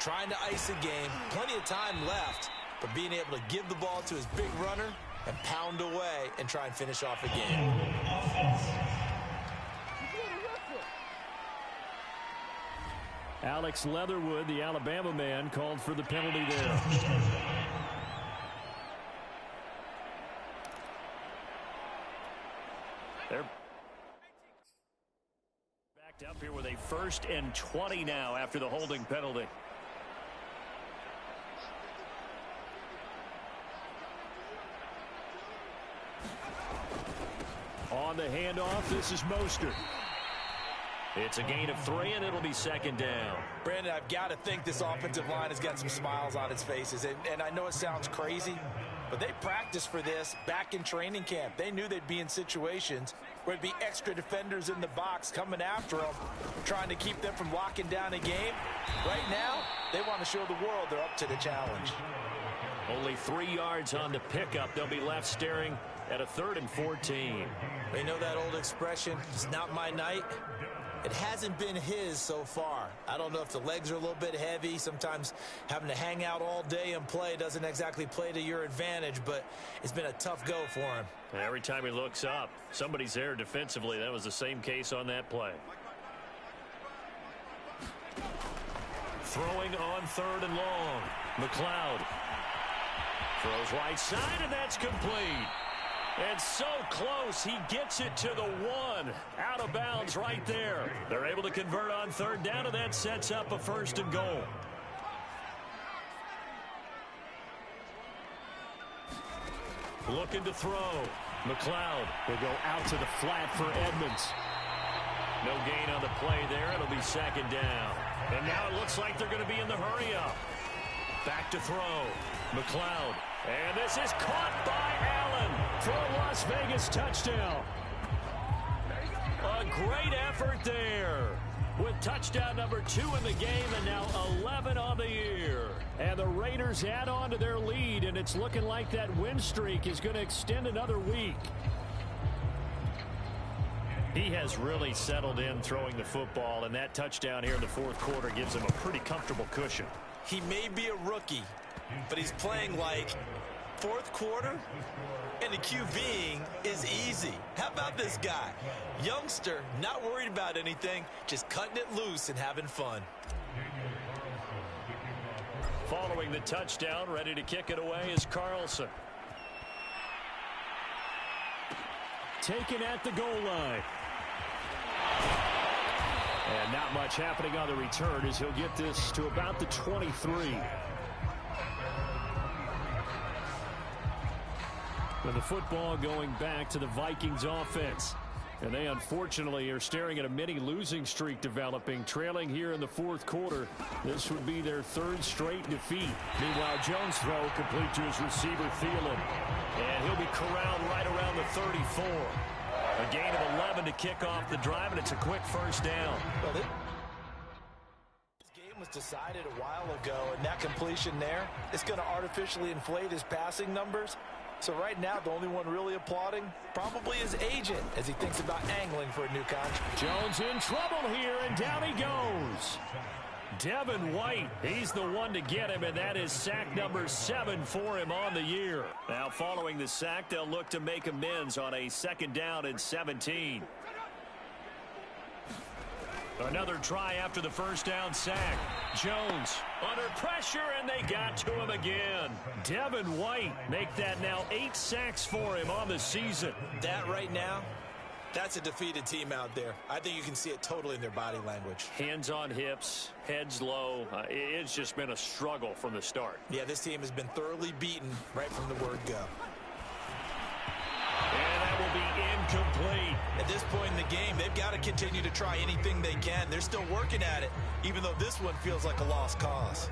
Speaker 3: Trying to ice a game, plenty of time left, but being able to give the ball to his big runner and pound away and try and finish off a game.
Speaker 5: Alex Leatherwood, the Alabama man, called for the penalty there.
Speaker 2: They're backed up here with a 1st and 20 now after the holding penalty.
Speaker 5: On the handoff, this is Mostert.
Speaker 2: It's a gain of 3, and it'll be 2nd down.
Speaker 4: Brandon, I've got to think this offensive line has got some smiles on its faces. And I know it sounds crazy, but they practiced for this back in training camp. They knew they'd be in situations where it'd be extra defenders in the box coming after them, trying to keep them from locking down a game. Right now, they want to show the world they're up to the challenge.
Speaker 2: Only 3 yards on the pickup. They'll be left staring at a 3rd and 14.
Speaker 3: You know that old expression, it's not my night? It hasn't been his so far. I don't know if the legs are a little bit heavy. Sometimes having to hang out all day and play doesn't exactly play to your advantage, but it's been a tough go for him.
Speaker 2: And every time he looks up, somebody's there defensively. That was the same case on that play. Throwing on 3rd and long. McLeod throws right side, and that's complete. And so close, he gets it to the 1. Out of bounds right there. They're able to convert on 3rd down, and that sets up a 1st and goal. Looking to throw. McLeod will go out to the flat for Edmonds. No gain on the play there. It'll be second down. And now it looks like they're going to be in the hurry-up. Back to throw. McLeod. And this is caught by Allen for a Las Vegas touchdown. A great effort there. With touchdown number 2 in the game and now 11 on the year. And the Raiders add on to their lead, and it's looking like that win streak is going to extend another week. He has really settled in throwing the football, and that touchdown here in the fourth quarter gives him a pretty comfortable cushion.
Speaker 3: He may be a rookie, but he's playing like fourth quarter, and the QBing is easy. How about this guy? Youngster, not worried about anything, just cutting it loose and having fun.
Speaker 2: Following the touchdown, ready to kick it away is Carlson. Taken at the goal line. And not much happening on the return as he'll get this to about the 23. With the football going back to the Vikings offense. And they unfortunately are staring at a mini losing streak developing, trailing here in the fourth quarter. This would be their 3rd straight defeat. Meanwhile, Jones' throw complete to his receiver, Thielen. And he'll be corralled right around the 34. A gain of 11 to kick off the drive, and it's a quick first down.
Speaker 4: Well, this game was decided a while ago, and that completion there is going to artificially inflate his passing numbers. So right now, the only one really applauding probably his agent as he thinks about angling for a new contract.
Speaker 2: Jones in trouble here, and down he goes. Devin White, he's the one to get him, and that is sack number 7 for him on the year. Now following the sack, they'll look to make amends on a 2nd down and 17. Another try after the first down sack. Jones under pressure, and they got to him again. Devin White make that now 8 sacks for him on the season.
Speaker 3: That right now, that's a defeated team out there. I think you can see it totally in their body language.
Speaker 2: Hands on hips, heads low. It's just been a struggle from the start.
Speaker 3: Yeah, this team has been thoroughly beaten right from the word go.
Speaker 2: And that will be incomplete.
Speaker 3: At this point in the game, they've got to continue to try anything they can. They're still working at it, even though this one feels like a lost cause.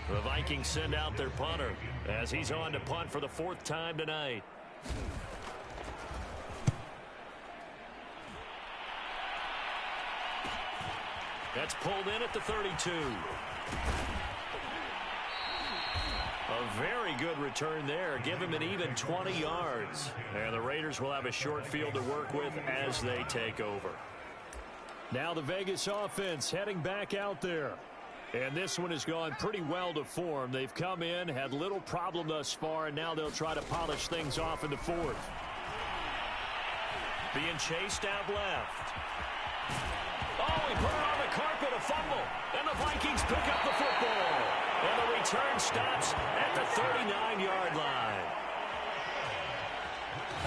Speaker 2: The Vikings send out their punter as he's on to punt for the 4th time tonight. That's pulled in at the 32. A very good return there. Give him an even 20 yards. And the Raiders will have a short field to work with as they take over. Now the Vegas offense heading back out there. And this one has gone pretty well to form. They've come in, had little problem thus far, and now they'll try to polish things off in the 4th. Being chased out left. Oh, he put it on the carpet, a fumble. And the Vikings pick up the football. And the return stops at the 39-yard line.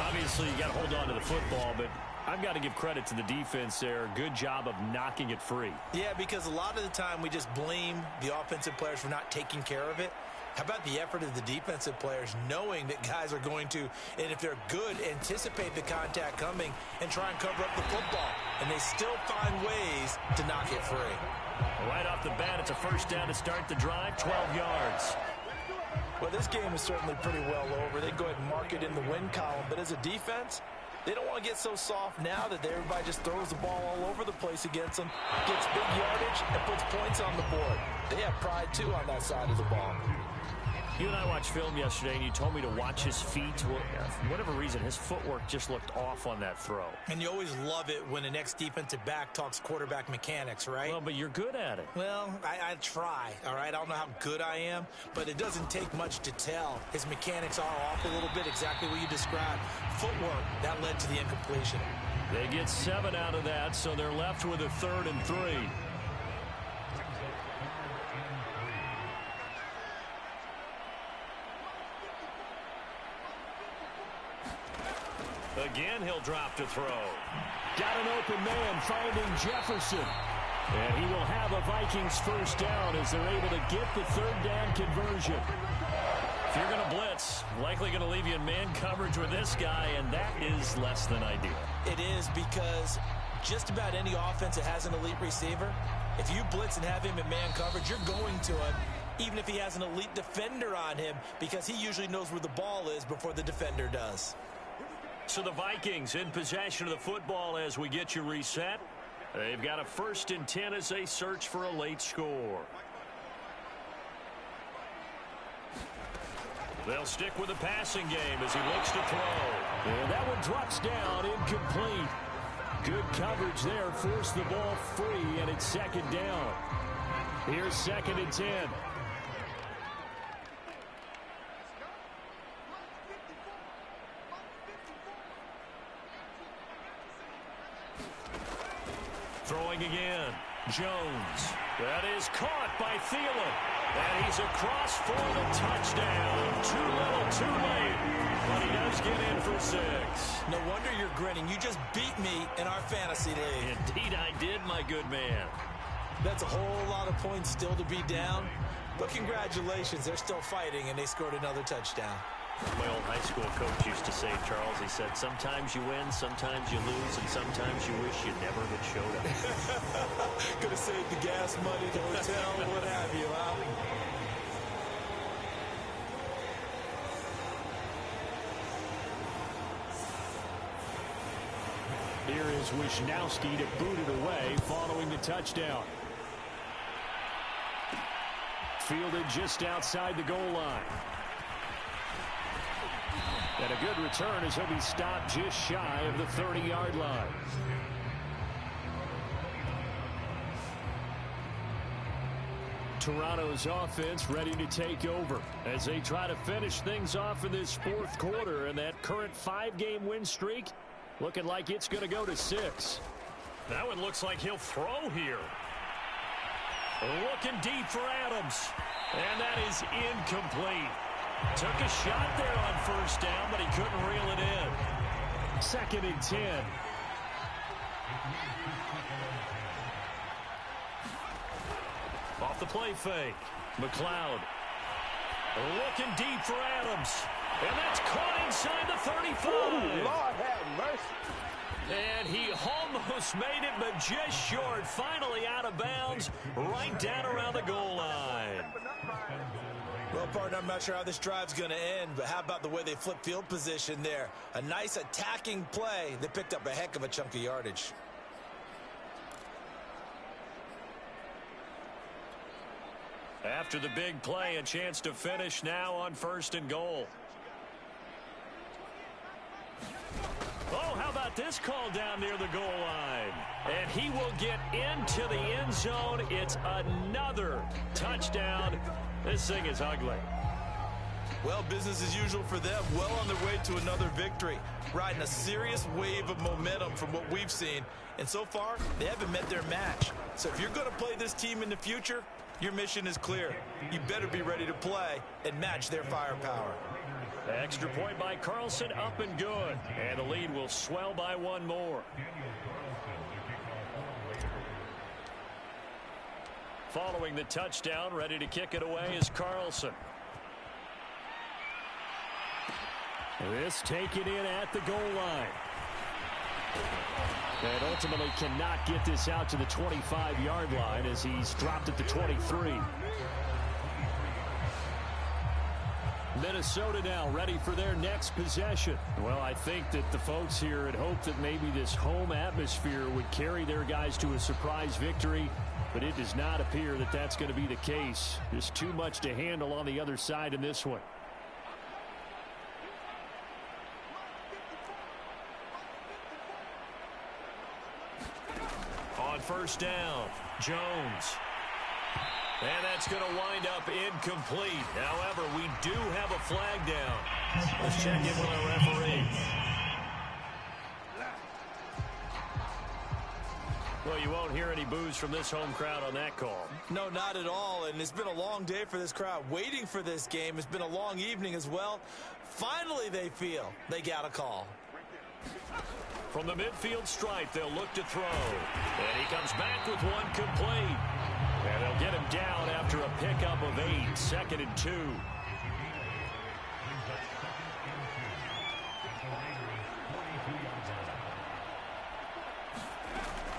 Speaker 2: Obviously, you got to hold on to the football, but I've got to give credit to the defense there. Good job of knocking it free.
Speaker 3: Yeah, because a lot of the time we just blame the offensive players for not taking care of it. How about the effort of the defensive players knowing that guys are going to, and if they're good, anticipate the contact coming and try and cover up the football. And they still find ways to knock it free.
Speaker 2: Right off the bat, it's a first down to start the drive, 12 yards.
Speaker 4: Well, this game is certainly pretty well over. They go ahead and mark it in the win column. But as a defense, they don't want to get so soft now that everybody just throws the ball all over the place against them, gets big yardage, and puts points on the board. They have pride, too, on that side of the ball.
Speaker 2: You and I watched film yesterday, and you told me to watch his feet. Well, for whatever reason, his footwork just looked off on that throw.
Speaker 3: And you always love it when an ex-defensive back talks quarterback mechanics, right?
Speaker 2: Well, but you're good at it.
Speaker 3: Well, I try, all right? I don't know how good I am, but it doesn't take much to tell. His mechanics are off a little bit, exactly what you described. Footwork, that led to the incompletion.
Speaker 2: They get 7 out of that, so they're left with a 3rd and 3. Again, he'll drop to throw. Got an open man finding Jefferson.
Speaker 5: And he will have a Vikings first down as they're able to get the third down conversion.
Speaker 2: If you're going to blitz, likely going to leave you in man coverage with this guy, and that is less than ideal.
Speaker 3: It is, because just about any offense that has an elite receiver, if you blitz and have him in man coverage, you're going to him, even if he has an elite defender on him, because he usually knows where the ball is before the defender does.
Speaker 2: So the Vikings in possession of the football as we get you reset. They've got a 1st and 10 as they search for a late score. They'll stick with the passing game as he looks to throw.
Speaker 5: And that one drops down, incomplete. Good coverage there, forced the ball free, and it's 2nd down. Here's 2nd and 10.
Speaker 2: Throwing again. Jones. That is caught by Thielen. And he's across for the touchdown. Too little, too late. But he does get in for 6.
Speaker 3: No wonder you're grinning. You just beat me in our fantasy league.
Speaker 2: Indeed I did, my good man.
Speaker 3: That's a whole lot of points still to be down. But congratulations, they're still fighting, and they scored another touchdown.
Speaker 2: My old high school coach used to say, Charles, he said, sometimes you win, sometimes you lose, and sometimes you wish you never had showed up.
Speaker 3: Could have saved the gas money, the hotel, what have you, huh?
Speaker 5: Here is Wisnowski to boot it away following the touchdown. Fielded just outside the goal line. And a good return as he'll be stopped just shy of the 30-yard line. Toronto's offense ready to take over as they try to finish things off in this 4th quarter, and that current 5-game win streak looking like it's going to go to 6.
Speaker 2: That one looks like he'll throw here. Looking deep for Adams. And that is incomplete. Took a shot there on 1st down, but he couldn't reel it in.
Speaker 5: 2nd and 10.
Speaker 2: Off the play fake. McLeod. Looking deep for Adams. And that's caught inside the 35.
Speaker 6: Ooh, Lord have mercy.
Speaker 2: And he almost made it, but just short. Finally out of bounds, right down around the goal line.
Speaker 3: Well, partner, I'm not sure how this drive's going to end, but how about the way they flip field position there? A nice attacking play. They picked up a heck of a chunk of yardage.
Speaker 2: After the big play, a chance to finish now on 1st and goal. Oh, how about this call down near the goal line? And he will get into the end zone. It's another touchdown. This thing is ugly.
Speaker 3: Well, business as usual for them. Well on their way to another victory. Riding a serious wave of momentum from what we've seen. And so far, they haven't met their match. So if you're going to play this team in the future, your mission is clear. You better be ready to play and match their firepower.
Speaker 2: Extra point by Carlson, up and good. And the lead will swell by one more. Following the touchdown, ready to kick it away is Carlson.
Speaker 5: This taken in at the goal line. And ultimately cannot get this out to the 25-yard line as he's dropped at the 23. Minnesota now ready for their next possession. Well, I think that the folks here had hoped that maybe this home atmosphere would carry their guys to a surprise victory, but it does not appear that that's going to be the case. There's too much to handle on the other side in this one.
Speaker 2: On 1st down, Jones. And that's going to wind up incomplete. However, we do have a flag down. Let's check in with our referee. Well, you won't hear any boos from this home crowd on that call.
Speaker 3: No, not at all. And it's been a long day for this crowd waiting for this game. It's been a long evening as well. Finally, they feel they got a call.
Speaker 2: From the midfield stripe, they'll look to throw. And he comes back with one complete. And they'll get him down after a pickup of 8, 2nd and 2.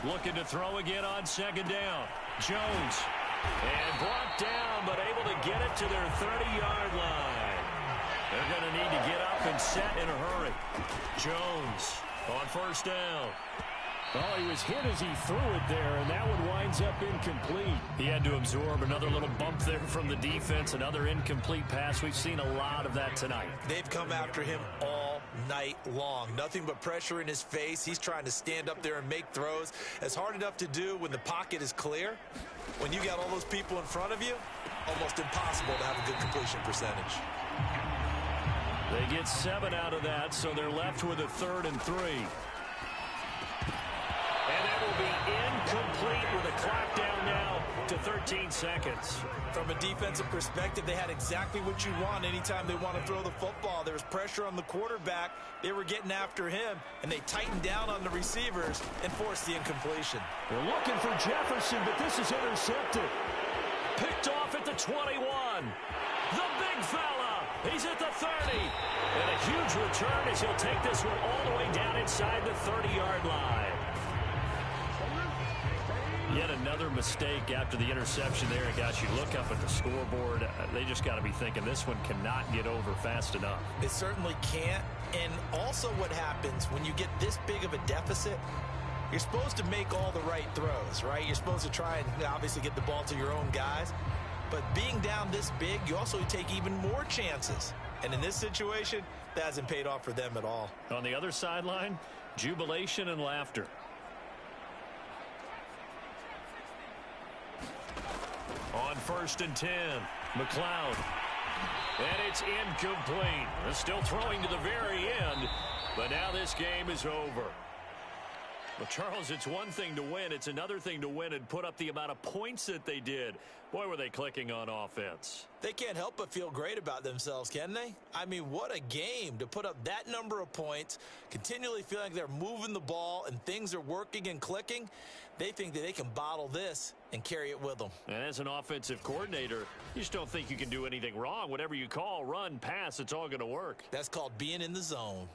Speaker 2: Looking to throw again on 2nd down. Jones. And brought down, but able to get it to their 30-yard line. They're going to need to get up and set in a hurry. Jones on 1st down.
Speaker 5: Oh, he was hit as he threw it there, and that one winds up incomplete.
Speaker 2: He had to absorb another little bump there from the defense, another incomplete pass. We've seen a lot of that tonight.
Speaker 3: They've come after him all night long. Nothing but pressure in his face. He's trying to stand up there and make throws. It's hard enough to do when the pocket is clear. When you got all those people in front of you, almost impossible to have a good completion percentage.
Speaker 2: They get 7 out of that, so they're left with a 3rd and 3. And that will be incomplete with a clock down now to 13 seconds.
Speaker 4: From a defensive perspective, they had exactly what you want anytime they want to throw the football. There was pressure on the quarterback. They were getting after him, and they tightened down on the receivers and forced the incompletion.
Speaker 5: They're looking for Jefferson, but this is intercepted.
Speaker 2: Picked off at the 21. The big fella. He's at the 30. And a huge return as he'll take this one all the way down inside the 30-yard line. Yet another mistake after the interception there. And gosh, you look up at the scoreboard, they just got to be thinking this one cannot get over fast enough.
Speaker 3: It certainly can't. And also what happens when you get this big of a deficit, you're supposed to make all the right throws, right? You're supposed to try and obviously get the ball to your own guys. But being down this big, you also take even more chances. And in this situation, that hasn't paid off for them at all.
Speaker 2: On the other sideline, jubilation and laughter. On 1st and 10, McLeod. And it's incomplete. They're still throwing to the very end, but now this game is over. Well, Charles, it's one thing to win. It's another thing to win and put up the amount of points that they did. Boy, were they clicking on offense.
Speaker 3: They can't help but feel great about themselves, can they? I mean, what a game to put up that number of points, continually feeling like they're moving the ball and things are working and clicking. They think that they can bottle this and carry it with them.
Speaker 2: And as an offensive coordinator, you just don't think you can do anything wrong. Whatever you call, run, pass, it's all going to work.
Speaker 3: That's called being in the zone.